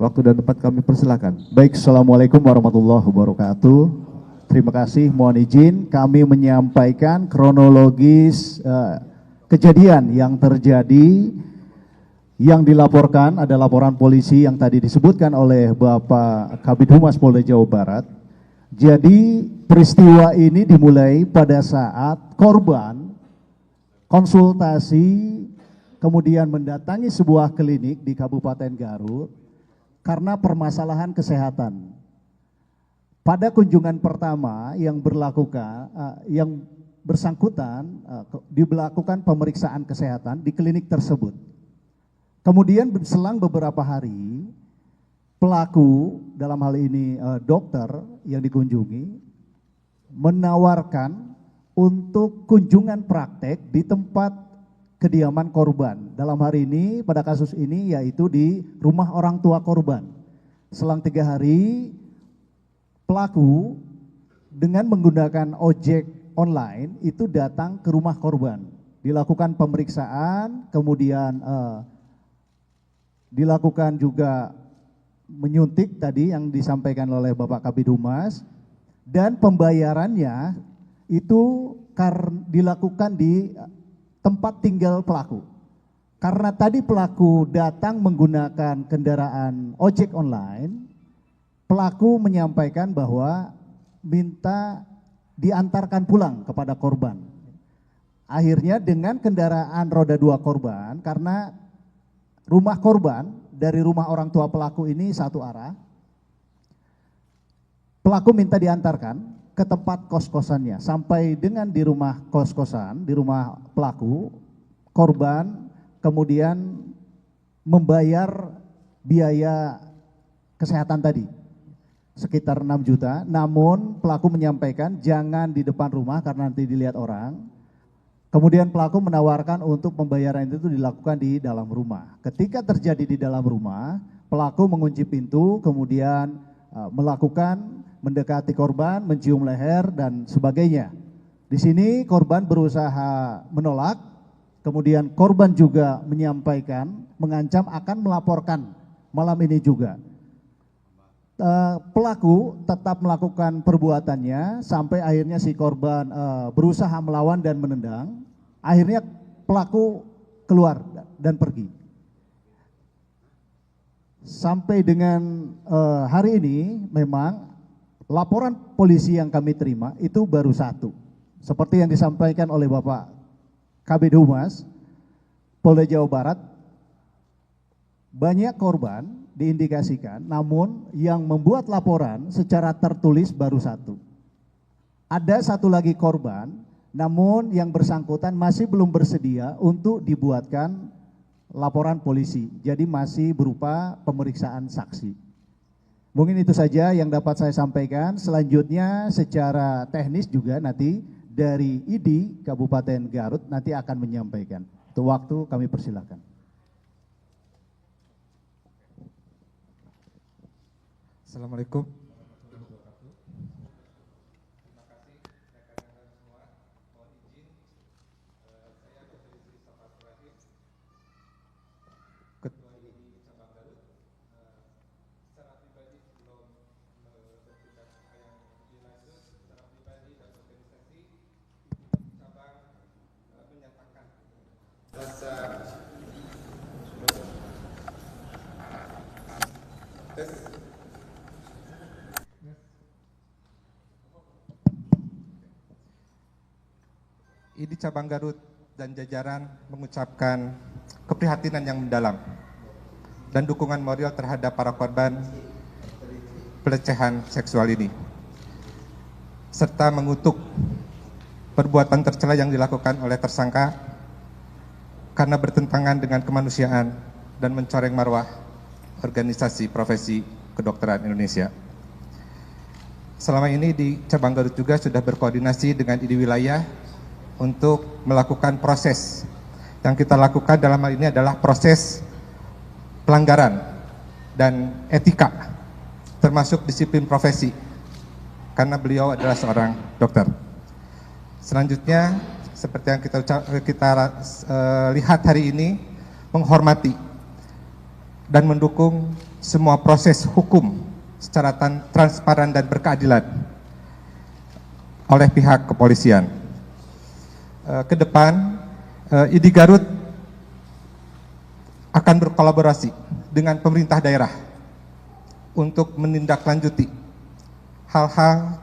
Waktu dan tempat kami persilakan. Baik, Assalamualaikum warahmatullahi wabarakatuh. Terima kasih, mohon izin kami menyampaikan kronologis kejadian yang terjadi. Yang dilaporkan ada laporan polisi yang tadi disebutkan oleh Bapak Kabid Humas Polda Jawa Barat. Jadi peristiwa ini dimulai pada saat korban konsultasi kemudian mendatangi sebuah klinik di Kabupaten Garut karena permasalahan kesehatan. Pada kunjungan pertama yang bersangkutan dilakukan pemeriksaan kesehatan di klinik tersebut. Kemudian selang beberapa hari, pelaku dalam hal ini dokter yang dikunjungi menawarkan untuk kunjungan praktek di tempat kediaman korban. Dalam hari ini, pada kasus ini yaitu di rumah orang tua korban. Selang 3 hari, pelaku dengan menggunakan ojek online itu datang ke rumah korban. Dilakukan pemeriksaan, kemudian dilakukan juga menyuntik tadi yang disampaikan oleh Bapak Kabid Humas, dan pembayarannya itu dilakukan di tempat tinggal pelaku. Karena tadi pelaku datang menggunakan kendaraan ojek online, pelaku menyampaikan bahwa minta diantarkan pulang kepada korban. Akhirnya dengan kendaraan roda 2 korban, karena rumah korban dari rumah orang tua pelaku ini satu arah, pelaku minta diantarkan ke tempat kos-kosannya. Sampai dengan di rumah kos-kosan, di rumah pelaku, korban kemudian membayar biaya kesehatan tadi sekitar 6 juta. Namun pelaku menyampaikan jangan di depan rumah karena nanti dilihat orang. Kemudian pelaku menawarkan untuk pembayaran itu dilakukan di dalam rumah. Ketika terjadi di dalam rumah, pelaku mengunci pintu, kemudian mendekati korban, mencium leher dan sebagainya. Di sini korban berusaha menolak, kemudian korban juga mengancam akan melaporkan malam ini juga. Pelaku tetap melakukan perbuatannya sampai akhirnya si korban berusaha melawan dan menendang. Akhirnya pelaku keluar dan pergi. Sampai dengan hari ini memang laporan polisi yang kami terima itu baru 1. Seperti yang disampaikan oleh Bapak Kabid Humas Polda Jawa Barat, banyak korban diindikasikan, namun yang membuat laporan secara tertulis baru 1. Ada 1 lagi korban, namun yang bersangkutan masih belum bersedia untuk dibuatkan laporan polisi. Jadi masih berupa pemeriksaan saksi. Mungkin itu saja yang dapat saya sampaikan. Selanjutnya secara teknis juga nanti dari ID Kabupaten Garut nanti akan menyampaikan. Untuk waktu kami persilakan. Assalamualaikum. ID Cabang Garut dan jajaran mengucapkan keprihatinan yang mendalam dan dukungan moral terhadap para korban pelecehan seksual ini, serta mengutuk perbuatan tercela yang dilakukan oleh tersangka karena bertentangan dengan kemanusiaan dan mencoreng marwah organisasi profesi kedokteran Indonesia. Selama ini di Cabang Garut juga sudah berkoordinasi dengan ID wilayah untuk melakukan proses. Yang kita lakukan dalam hal ini adalah proses pelanggaran dan etika, termasuk disiplin profesi, karena beliau adalah seorang dokter. Selanjutnya, seperti yang kita lihat hari ini, menghormati dan mendukung semua proses hukum secara transparan dan berkeadilan oleh pihak kepolisian. Ke depan, ID Garut akan berkolaborasi dengan pemerintah daerah untuk menindaklanjuti hal-hal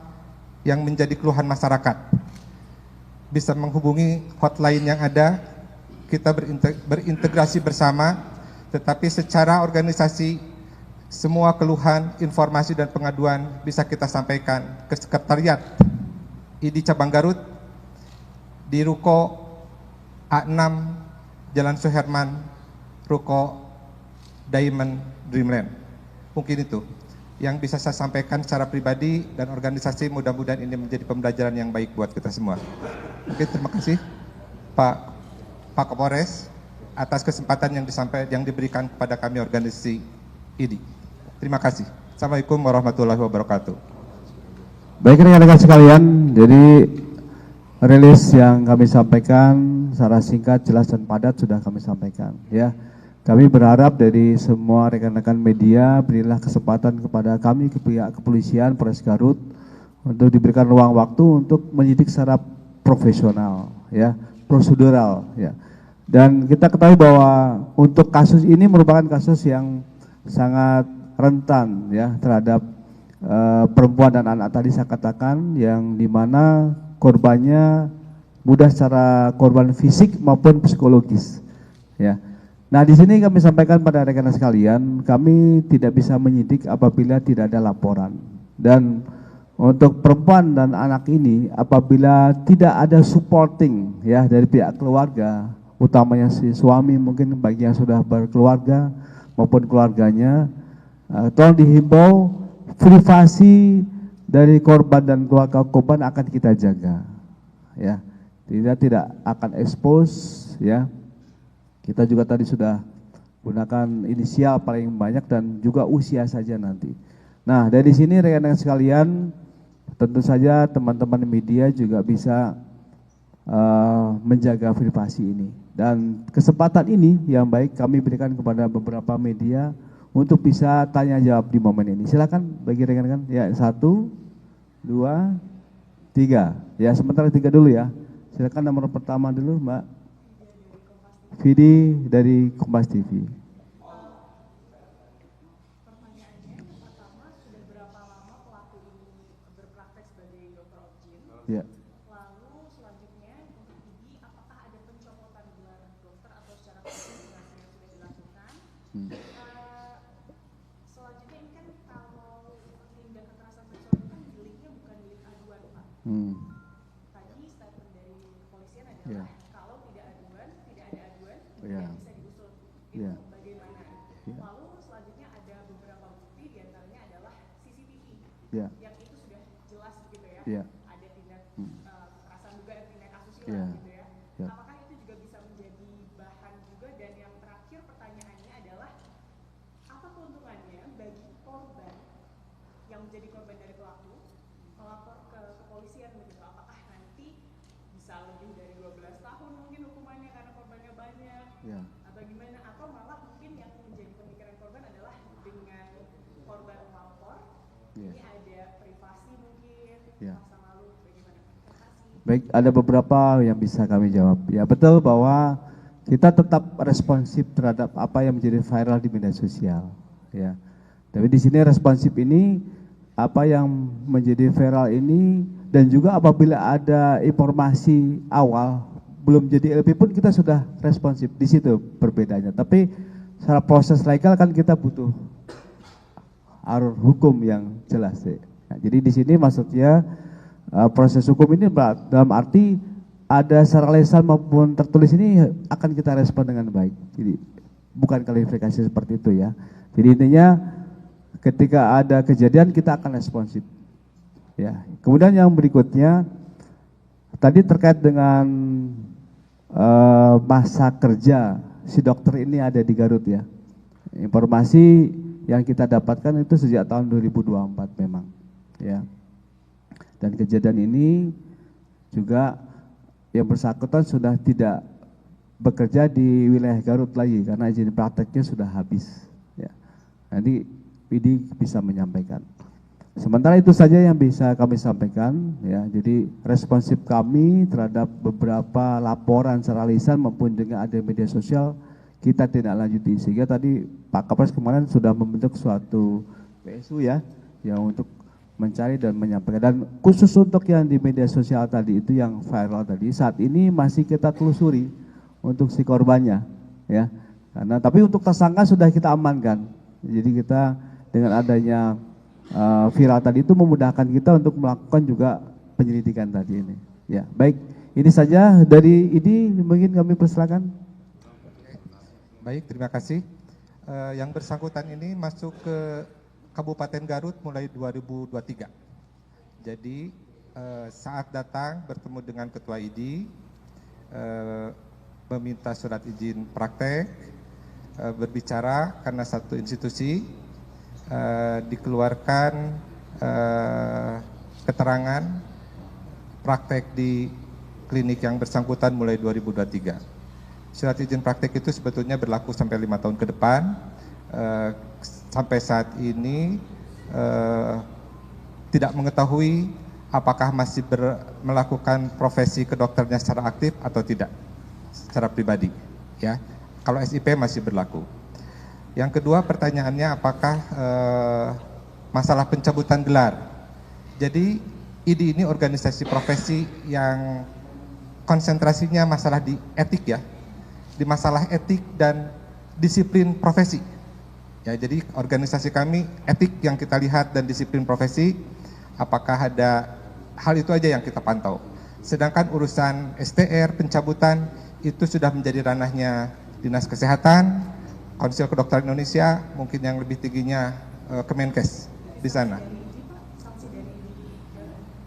yang menjadi keluhan masyarakat. Bisa menghubungi hotline yang ada, kita berintegrasi bersama, tetapi secara organisasi semua keluhan, informasi dan pengaduan bisa kita sampaikan ke Sekretariat ID Cabang Garut di Ruko A6 Jalan Suherman, Ruko Diamond Dreamland. Mungkin itu yang bisa saya sampaikan secara pribadi dan organisasi. Mudah-mudahan ini menjadi pembelajaran yang baik buat kita semua. Oke, terima kasih Pak Kapolres atas kesempatan yang diberikan kepada kami organisasi ID. Terima kasih. Assalamualaikum warahmatullahi wabarakatuh. Baik rekan-rekan sekalian, jadi rilis yang kami sampaikan secara singkat, jelas dan padat sudah kami sampaikan. Ya, kami berharap dari semua rekan-rekan media berilah kesempatan kepada kami ke pihak kepolisian Polres Garut untuk diberikan ruang waktu untuk menyidik secara profesional, ya, prosedural, ya. Dan kita ketahui bahwa untuk kasus ini merupakan kasus yang sangat rentan, ya, terhadap perempuan dan anak tadi saya katakan, yang dimana korbannya mudah secara korban fisik maupun psikologis, ya. Nah, di sini kami sampaikan pada rekan-rekan sekalian, kami tidak bisa menyidik apabila tidak ada laporan. Dan untuk perempuan dan anak ini, apabila tidak ada supporting, ya, dari pihak keluarga, utamanya si suami mungkin bagi yang sudah berkeluarga maupun keluarganya, tolong dihimbau privasi dari korban dan keluarga korban akan kita jaga, ya, tidak akan expose, ya. Kita juga tadi sudah gunakan inisial paling banyak dan juga usia saja nanti. Nah, dari sini rekan-rekan sekalian, tentu saja teman-teman media juga bisa menjaga privasi ini. Dan kesempatan ini yang baik kami berikan kepada beberapa media untuk bisa tanya jawab di momen ini. Silakan bagi rekan-rekan. Ya, 1, 2, 3. Ya, sementara 3 dulu ya. Silakan nomor pertama dulu, Mbak Vidi dari Kompas TV. Pertanyaannya, pertama, sudah berapa lama pelaku ini berpraktek sebagai dokter objin? Ya. Lalu selanjutnya untuk ini, apakah ada pencopotan gelar dokter atau secara konsultasi yang sudah dilakukan? Selanjutnya ini kan kalau tindak kekerasan seksual itu kan deliknya bukan delik aduan, Pak. Tadi statement dari kepolisian adalah kalau tidak ada aduan, tidak bisa diusut. Itu bagaimana? Lalu selanjutnya ada beberapa bukti, diantaranya adalah CCTV, yang itu sudah jelas gitu ya. Ada tindak kekerasan juga, tindak asusila gitu ya. Apakah itu juga bisa menjadi bahan juga? Dan yang terakhir pertanyaannya adalah, apa keuntungannya bagi korban yang menjadi korban dari pelaku melapor ke kepolisian begitu? Apakah nanti bisa lebih dari 12 tahun mungkin hukumannya karena korbannya banyak, atau gimana? Atau malah mungkin yang menjadi pemikiran korban adalah dengan korban melapor, ini ada privasi mungkin, masa lalu, bagaimana? Terima kasih. Baik, ada beberapa yang bisa kami jawab. Ya, betul bahwa kita tetap responsif terhadap apa yang menjadi viral di media sosial, ya. Tapi di sini responsif ini apa yang menjadi viral ini, dan juga apabila ada informasi awal belum jadi LP pun kita sudah responsif. Di situ perbedaannya. Tapi secara proses legal kan kita butuh alur hukum yang jelas, ya. Nah, jadi di sini maksudnya proses hukum ini dalam arti ada secara lisan maupun tertulis ini akan kita respon dengan baik. Jadi bukan klarifikasi seperti itu ya. Jadi intinya ketika ada kejadian kita akan responsif. Ya. Kemudian yang berikutnya tadi terkait dengan masa kerja si dokter ini ada di Garut ya. Informasi yang kita dapatkan itu sejak tahun 2024 memang. Ya. Dan kejadian ini juga yang bersangkutan sudah tidak bekerja di wilayah Garut lagi karena izin prakteknya sudah habis. Ya. Nanti PD bisa menyampaikan. Sementara itu saja yang bisa kami sampaikan ya. Jadi responsif kami terhadap beberapa laporan secara lisan maupun dengan ada media sosial kita tidak lanjuti. Sehingga tadi Pak Kapolres kemarin sudah membentuk suatu PSU ya yang untuk mencari dan menyampaikan. Dan khusus untuk yang di media sosial tadi itu yang viral tadi saat ini masih kita telusuri untuk si korbannya ya. Karena tapi untuk tersangka sudah kita amankan. Jadi kita dengan adanya viral tadi itu memudahkan kita untuk melakukan juga penyelidikan tadi ini. Ya, baik. Ini saja dari ini mungkin kami persilakan. Baik, terima kasih. Yang bersangkutan ini masuk ke Kabupaten Garut mulai 2023. Jadi saat datang bertemu dengan Ketua ID, meminta surat izin praktek, berbicara karena satu institusi, dikeluarkan keterangan praktek di klinik yang bersangkutan mulai 2023. Surat izin praktek itu sebetulnya berlaku sampai 5 tahun ke depan. Sampai saat ini tidak mengetahui apakah masih melakukan profesi kedokternya secara aktif atau tidak, secara pribadi. Ya, kalau SIP masih berlaku. Yang kedua pertanyaannya apakah masalah pencabutan gelar. Jadi ID ini organisasi profesi yang konsentrasinya masalah di etik ya, di masalah etik dan disiplin profesi. Ya, jadi organisasi kami etik yang kita lihat dan disiplin profesi, apakah ada hal itu aja yang kita pantau. Sedangkan urusan STR, pencabutan itu sudah menjadi ranahnya Dinas Kesehatan, Konsil Kedokteran Indonesia, mungkin yang lebih tingginya Kemenkes di sana.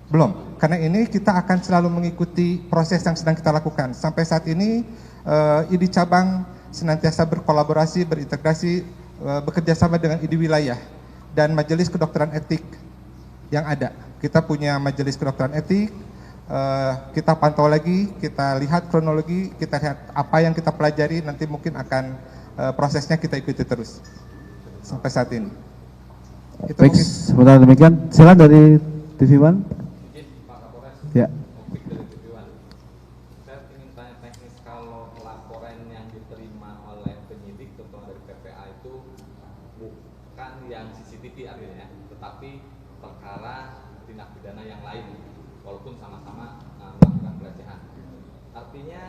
Belum, karena ini kita akan selalu mengikuti proses yang sedang kita lakukan. Sampai saat ini ID cabang senantiasa berkolaborasi, berintegrasi, bekerja sama dengan ID wilayah dan Majelis Kedokteran Etik yang ada. Kita punya Majelis Kedokteran Etik, kita pantau lagi, kita lihat kronologi, kita lihat apa yang kita pelajari, nanti mungkin akan prosesnya kita ikuti terus sampai saat ini. Itu baik, mungkin. sebentar demikian. Silakan dari TV One. Pak Kapolres. Ya. Opik dari TV One. Saya ingin tanya teknis, kalau laporan yang diterima oleh penyidik terutama dari PPA itu bukan yang CCTV artinya, tetapi perkara tindak pidana yang lain, walaupun sama-sama melakukan pelecehan. Artinya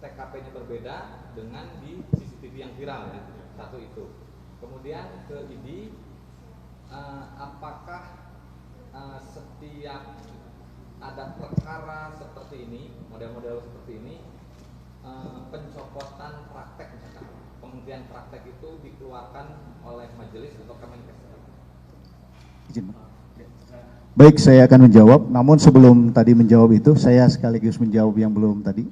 TKP-nya berbeda dengan di CCTV yang viral ya, satu itu. Kemudian ke ID, apakah setiap ada perkara seperti ini, model-model seperti ini, pencopotan praktek misalkan, penghentian praktek itu dikeluarkan oleh majelis atau Kemenkes? Izin. Baik, saya akan menjawab. Namun sebelum tadi menjawab itu, saya sekaligus menjawab yang belum tadi.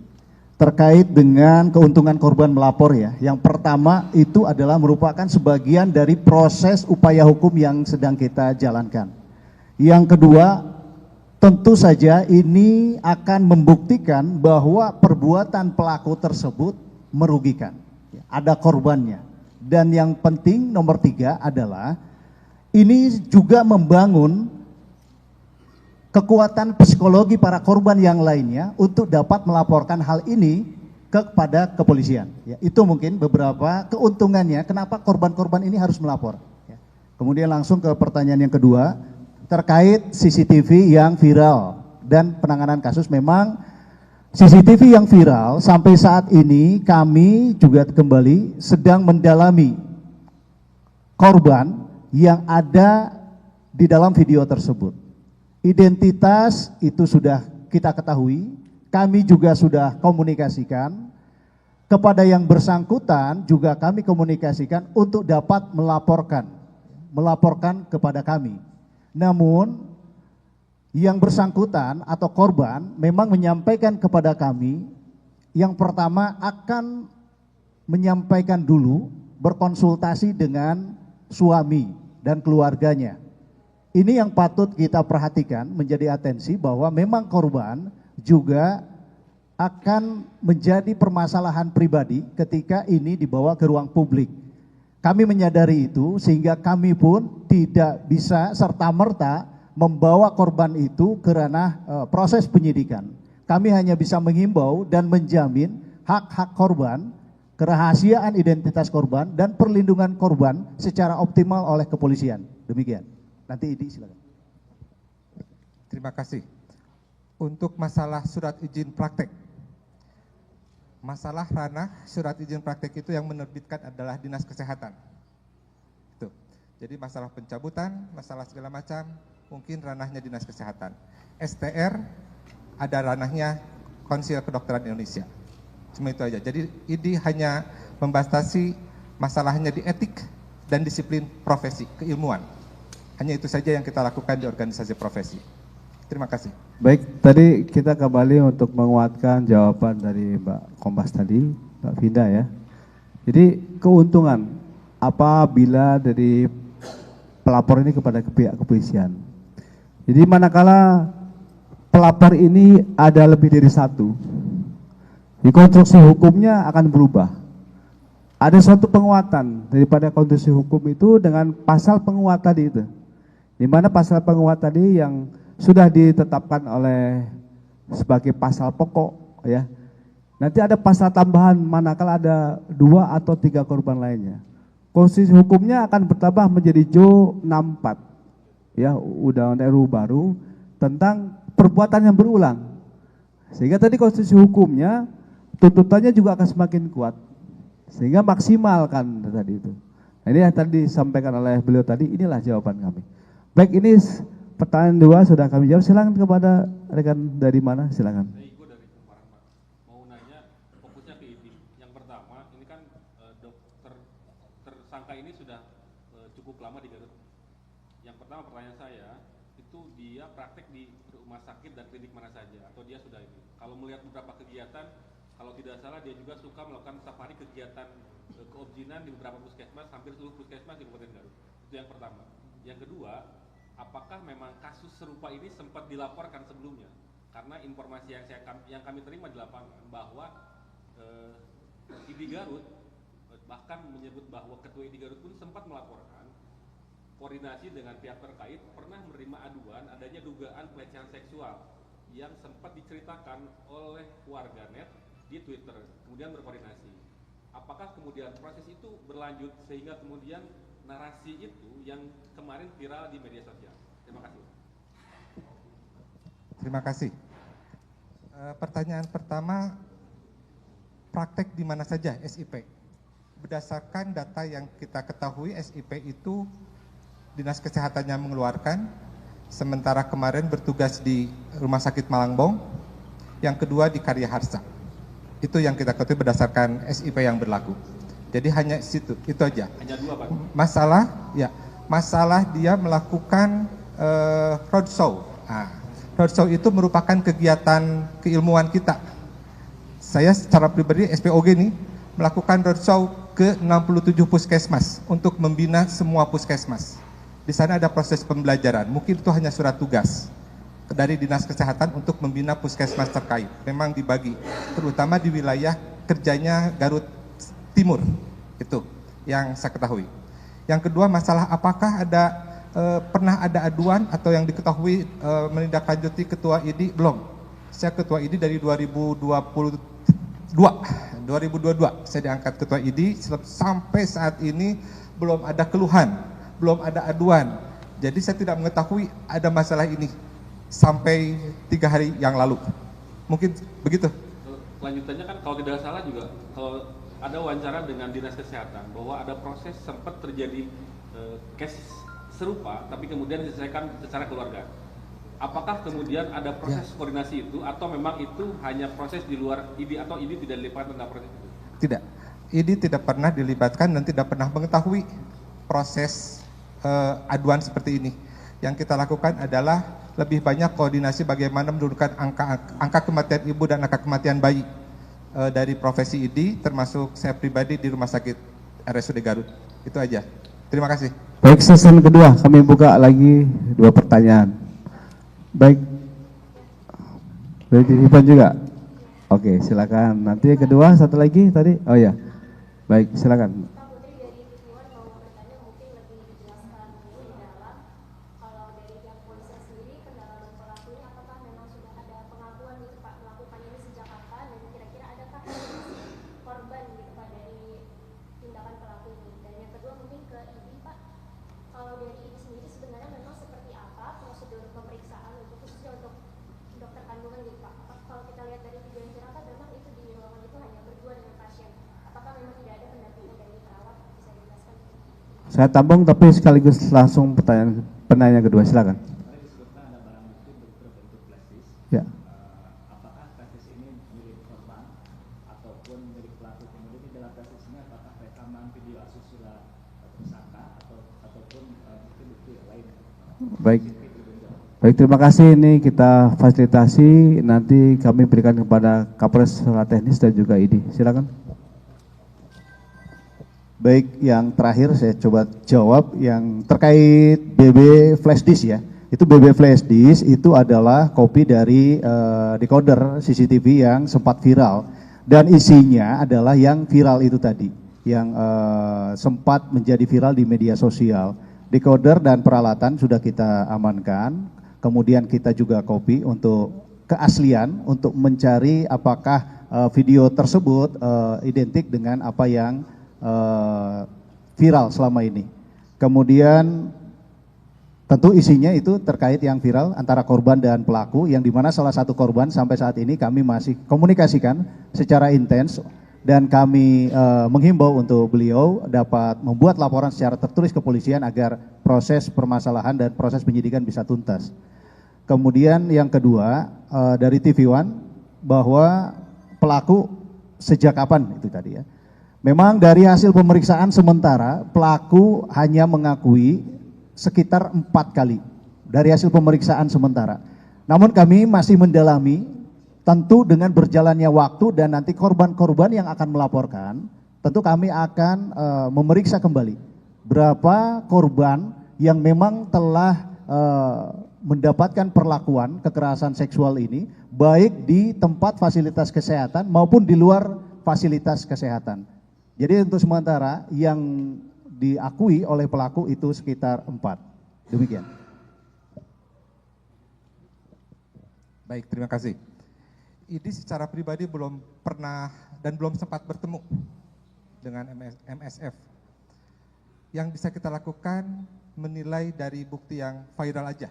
Terkait dengan keuntungan korban melapor ya. Yang pertama itu adalah merupakan sebagian dari proses upaya hukum yang sedang kita jalankan. Yang kedua, tentu saja ini akan membuktikan bahwa perbuatan pelaku tersebut merugikan. Ada korbannya. Dan yang penting nomor 3 adalah ini juga membangun kekuatan psikologi para korban yang lainnya untuk dapat melaporkan hal ini kepada kepolisian. Ya, itu mungkin beberapa keuntungannya kenapa korban-korban ini harus melapor. Ya. Kemudian langsung ke pertanyaan yang kedua terkait CCTV yang viral dan penanganan kasus. Memang CCTV yang viral sampai saat ini kami juga kembali sedang mendalami korban yang ada di dalam video tersebut. Identitas itu sudah kita ketahui, kami juga sudah komunikasikan kepada yang bersangkutan, juga kami komunikasikan untuk dapat melaporkan kepada kami. Namun yang bersangkutan atau korban memang menyampaikan kepada kami, yang pertama akan menyampaikan dulu berkonsultasi dengan suami dan keluarganya. Ini yang patut kita perhatikan, menjadi atensi bahwa memang korban juga akan menjadi permasalahan pribadi ketika ini dibawa ke ruang publik. Kami menyadari itu sehingga kami pun tidak bisa serta-merta membawa korban itu ke ranah proses penyidikan. Kami hanya bisa menghimbau dan menjamin hak-hak korban, kerahasiaan identitas korban, dan perlindungan korban secara optimal oleh kepolisian. Demikian. Nanti Idi silakan. Terima kasih. Untuk masalah surat izin praktek, masalah ranah surat izin praktek itu yang menerbitkan adalah Dinas Kesehatan. Itu. Jadi masalah pencabutan, masalah segala macam, mungkin ranahnya Dinas Kesehatan. STR ada ranahnya Konsil Kedokteran Indonesia. Cuma itu aja. Jadi ini hanya membatasi masalahnya di etik dan disiplin profesi, keilmuan. Hanya itu saja yang kita lakukan di organisasi profesi. Terima kasih. Baik, tadi kita kembali untuk menguatkan jawaban dari Mbak Kombas tadi, Mbak Vinda ya. Jadi keuntungan apabila dari pelapor ini kepada pihak kepolisian. Jadi manakala pelapor ini ada lebih dari satu, di konstruksi hukumnya akan berubah. Ada suatu penguatan daripada konstruksi hukum itu dengan pasal penguat tadi itu. Di mana pasal penguat tadi yang sudah ditetapkan oleh sebagai pasal pokok ya. Nanti ada pasal tambahan manakala ada 2 atau 3 korban lainnya. Konstruksi hukumnya akan bertambah menjadi JO 64 ya, Undang-Undang RUU baru tentang perbuatan yang berulang. Sehingga tadi konstruksi hukumnya tuntutannya juga akan semakin kuat. Sehingga maksimalkan tadi itu. Nah, ini yang tadi disampaikan oleh beliau tadi, inilah jawaban kami. Baik, ini pertanyaan 2 sudah kami jawab. Silakan kepada rekan dari mana, silakan. Gue dari Semarang, Pak. Mau nanya fokusnya ke ini. Yang pertama, ini kan dokter tersangka ini sudah cukup lama di Garut. Yang pertama pertanyaan saya, itu dia praktek di rumah sakit dan klinik mana saja, atau dia sudah ini? Kalau melihat beberapa kegiatan, kalau tidak salah dia juga suka melakukan safari kegiatan keobjinan di beberapa puskesmas, hampir seluruh puskesmas di Kabupaten Garut. Itu yang pertama. Yang kedua, apakah memang kasus serupa ini sempat dilaporkan sebelumnya? Karena informasi yang kami terima di lapangan bahwa ID Garut bahkan menyebut bahwa ketua ID Garut pun sempat melaporkan koordinasi dengan pihak terkait pernah menerima aduan adanya dugaan pelecehan seksual yang sempat diceritakan oleh warganet di Twitter, kemudian berkoordinasi. Apakah kemudian proses itu berlanjut sehingga kemudian narasi itu yang kemarin viral di media sosial? Terima kasih. Terima kasih. Pertanyaan pertama, praktek di mana saja SIP? Berdasarkan data yang kita ketahui, SIP itu Dinas Kesehatannya mengeluarkan, sementara kemarin bertugas di Rumah Sakit Malangbong, yang kedua di Karya Harsa. Itu yang kita ketahui berdasarkan SIP yang berlaku. Jadi hanya situ, itu aja. Hanya 2, Pak. Masalah dia melakukan roadshow. Nah, roadshow itu merupakan kegiatan keilmuan kita. Saya secara pribadi SPOG ini melakukan roadshow ke 67 puskesmas untuk membina semua puskesmas. Di sana ada proses pembelajaran. Mungkin itu hanya surat tugas dari Dinas Kesehatan untuk membina puskesmas terkait. Memang dibagi, terutama di wilayah kerjanya Garut Timur, itu yang saya ketahui. Yang kedua, masalah apakah pernah ada aduan atau yang diketahui menindaklanjuti ketua ID? Belum. Saya ketua ID dari 2022 saya diangkat ketua ID, sampai saat ini belum ada keluhan, belum ada aduan. Jadi saya tidak mengetahui ada masalah ini sampai 3 hari yang lalu. Mungkin begitu. Lanjutannya kan kalau tidak salah juga, kalau ada wawancara dengan Dinas Kesehatan bahwa ada proses sempat terjadi case serupa tapi kemudian diselesaikan secara keluarga. Apakah kemudian ada proses koordinasi itu atau memang itu hanya proses di luar ID atau ID tidak dilibatkan dalam proses itu? Tidak. ID tidak pernah dilibatkan dan tidak pernah mengetahui proses aduan seperti ini. Yang kita lakukan adalah lebih banyak koordinasi bagaimana menurunkan angka kematian ibu dan angka kematian bayi. Dari profesi ID, termasuk saya pribadi di Rumah Sakit RSUD Garut. Itu aja. Terima kasih. Baik, sesi kedua kami buka lagi 2 pertanyaan. Baik, boleh disimpan juga. Oke, silakan. Nanti yang kedua satu lagi tadi. Oh ya, baik, silakan. Saya tampung tapi sekaligus langsung penanya kedua, silakan. Ya. Apakah kasus ini milik korban ataupun milik pelaku? Kemudian di dalam kasus ini apakah rekaman video asusila tersangka ataupun bukti-bukti lain? Baik. Baik, terima kasih. Ini kita fasilitasi, nanti kami berikan kepada Kapolres secara teknis dan juga ID. Silakan. Baik, yang terakhir saya coba jawab yang terkait BB flash disk ya. Itu BB flash disk itu adalah kopi dari decoder CCTV yang sempat viral dan isinya adalah yang viral itu tadi, yang sempat menjadi viral di media sosial. Decoder dan peralatan sudah kita amankan. Kemudian kita juga copy untuk keaslian, untuk mencari apakah video tersebut identik dengan apa yang viral selama ini. Kemudian tentu isinya itu terkait yang viral antara korban dan pelaku, yang dimana salah satu korban sampai saat ini kami masih komunikasikan secara intens dan kami menghimbau untuk beliau dapat membuat laporan secara tertulis ke kepolisian agar proses permasalahan dan proses penyidikan bisa tuntas. Kemudian yang kedua dari TV One bahwa pelaku sejak kapan itu tadi ya. Memang dari hasil pemeriksaan sementara pelaku hanya mengakui sekitar 4 kali dari hasil pemeriksaan sementara. Namun kami masih mendalami tentu dengan berjalannya waktu dan nanti korban-korban yang akan melaporkan, tentu kami akan memeriksa kembali berapa korban yang memang telah mendapatkan perlakuan kekerasan seksual ini baik di tempat fasilitas kesehatan maupun di luar fasilitas kesehatan. Jadi untuk sementara yang diakui oleh pelaku itu sekitar 4. Demikian. Baik, terima kasih. Ini secara pribadi belum pernah dan belum sempat bertemu dengan MSF. Yang bisa kita lakukan menilai dari bukti yang viral aja.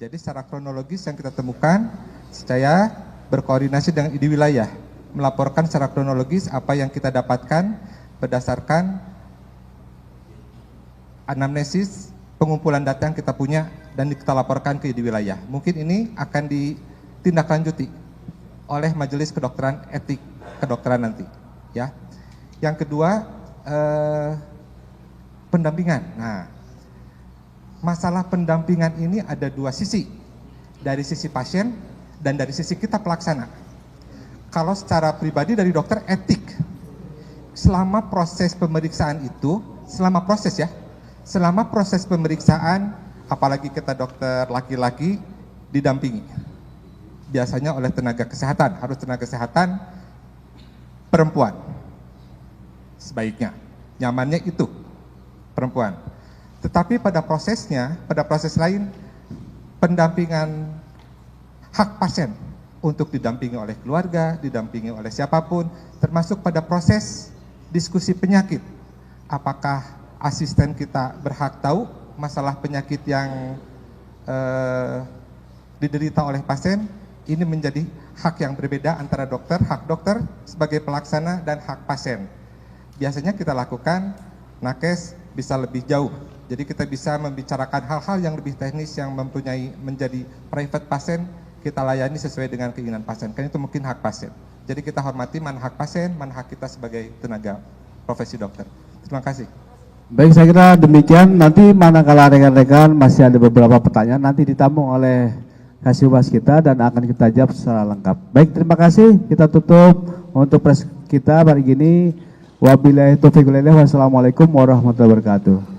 Jadi secara kronologis yang kita temukan, saya berkoordinasi dengan ID wilayah, melaporkan secara kronologis apa yang kita dapatkan berdasarkan anamnesis, pengumpulan data yang kita punya dan kita laporkan ke ID wilayah. Mungkin ini akan ditindaklanjuti oleh Majelis Kedokteran Etik Kedokteran nanti, ya. Yang kedua, pendampingan. Nah, masalah pendampingan ini ada 2 sisi, dari sisi pasien dan dari sisi kita pelaksana. Kalau secara pribadi dari dokter etik, selama proses pemeriksaan itu, selama proses pemeriksaan, apalagi kita dokter laki-laki, didampingi. Biasanya oleh tenaga kesehatan, harus tenaga kesehatan perempuan. Sebaiknya, nyamannya itu perempuan. Tetapi pada prosesnya, pada proses lain, pendampingan hak pasien untuk didampingi oleh keluarga, didampingi oleh siapapun, termasuk pada proses diskusi penyakit. Apakah asisten kita berhak tahu masalah penyakit yang diderita oleh pasien? Ini menjadi hak yang berbeda antara dokter, hak dokter sebagai pelaksana dan hak pasien. Biasanya kita lakukan nakes bisa lebih jauh. Jadi kita bisa membicarakan hal-hal yang lebih teknis yang menjadi private pasien, kita layani sesuai dengan keinginan pasien. Kan itu mungkin hak pasien. Jadi kita hormati mana hak pasien, mana hak kita sebagai tenaga profesi dokter. Terima kasih. Baik, saya kira demikian. Nanti manakala rekan-rekan masih ada beberapa pertanyaan, nanti ditampung oleh Kasubas kita dan akan kita jawab secara lengkap. Baik, terima kasih. Kita tutup untuk press kita hari ini. Wabillahi taufiq wal hidayah. Wassalamualaikum warahmatullahi wabarakatuh.